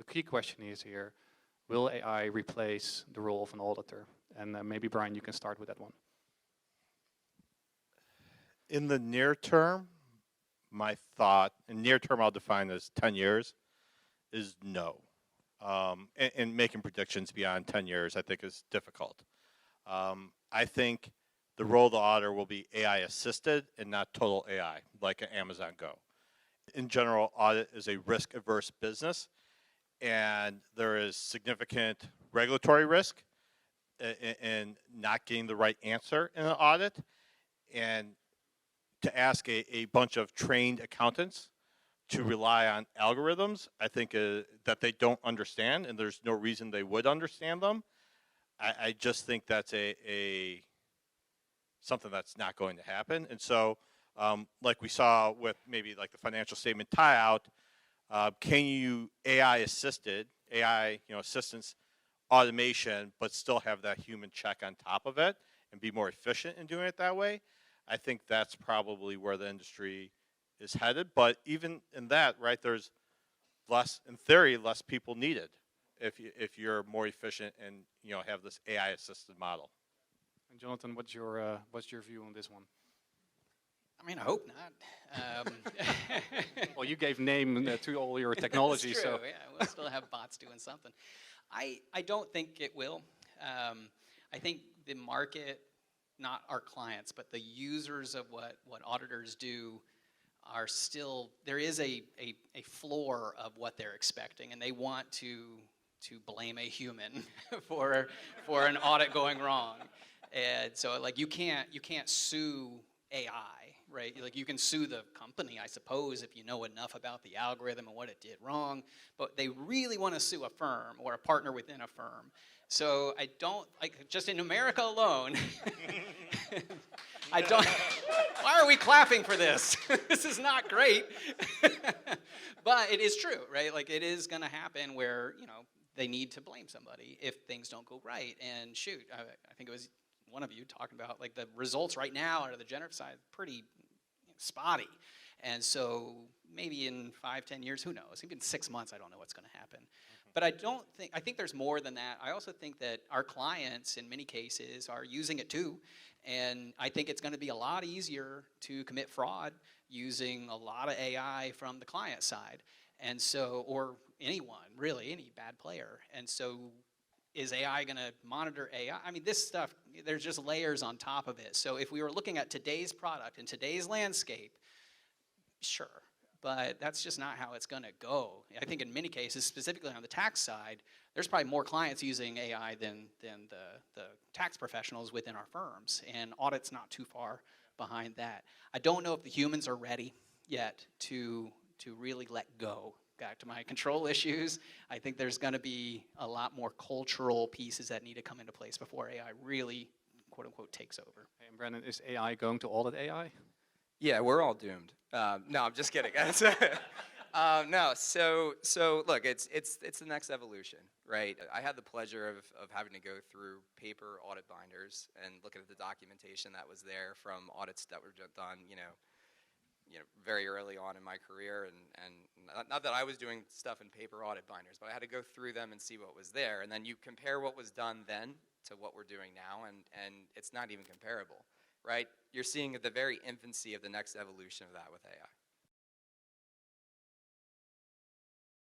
key question is here, will AI replace the role of an auditor? And maybe Brian, you can start with that one. In the near term, my thought, and near term I'll define as 10 years, is no. And making predictions beyond 10 years I think is difficult. I think the role of the auditor will be AI assisted and not total AI, like an Amazon Go. In general, audit is a risk averse business, and there is significant regulatory risk in not getting the right answer in an audit. And to ask a bunch of trained accountants to rely on algorithms, I think that they don't understand, and there's no reason they would understand them. I just think that's something that's not going to happen. And so, like we saw with maybe like the financial statement tie-out, can you AI assistance automation, but still have that human check on top of it and be more efficient in doing it that way? I think that's probably where the industry is headed. But even in that, right, there's less, in theory, less people needed if you're more efficient and have this AI assisted model. And Jonathan, what's your view on this one? I mean, I hope not. Well, you gave name to all your technology, That's true, so yeah, we'll still have bots doing something. I don't think it will. I think the market, not our clients, but the users of what auditors do are still, there is a floor of what they're expecting, and they want to blame a human for an audit going wrong. And so like you can't sue AI, right? Like you can sue the company, I suppose, if you know enough about the algorithm and what it did wrong, but they really want to sue a firm or a partner within a firm. So I don't, like, just in America alone, I don't, why are we clapping for this? This is not great. But it is true, right? Like it is going to happen where, they need to blame somebody if things don't go right. And shoot, I think it was one of you talking about like the results right now out of the generative side, pretty spotty. And so maybe in 5-10 years, who knows? Even 6 months, I don't know what's going to happen. But I think there's more than that. I also think that our clients, in many cases, are using it too. And I think it's going to be a lot easier to commit fraud using a lot of AI from the client side. And so, or anyone, really, any bad player. And so is AI going to monitor AI? I mean, this stuff, there's just layers on top of it. So if we were looking at today's product and today's landscape, sure. But that's just not how it's going to go. I think in many cases, specifically on the tax side, there's probably more clients using AI than the tax professionals within our firms. And audit's not too far behind that. I don't know if the humans are ready yet to really let go. Back to my control issues, I think there's going to be a lot more cultural pieces that need to come into place before AI really, quote unquote, takes over. Hey, and Brandon, is AI going to audit AI? Yeah, we're all doomed. No, I'm just kidding. No, so look, it's the next evolution, right? I had the pleasure of having to go through paper audit binders and looking at the documentation that was there from audits that were done, very early on in my career, and not that I was doing stuff in paper audit binders, but I had to go through them and see what was there, and then you compare what was done then to what we're doing now, and it's not even comparable, right? You're seeing at the very infancy of the next evolution of that with AI.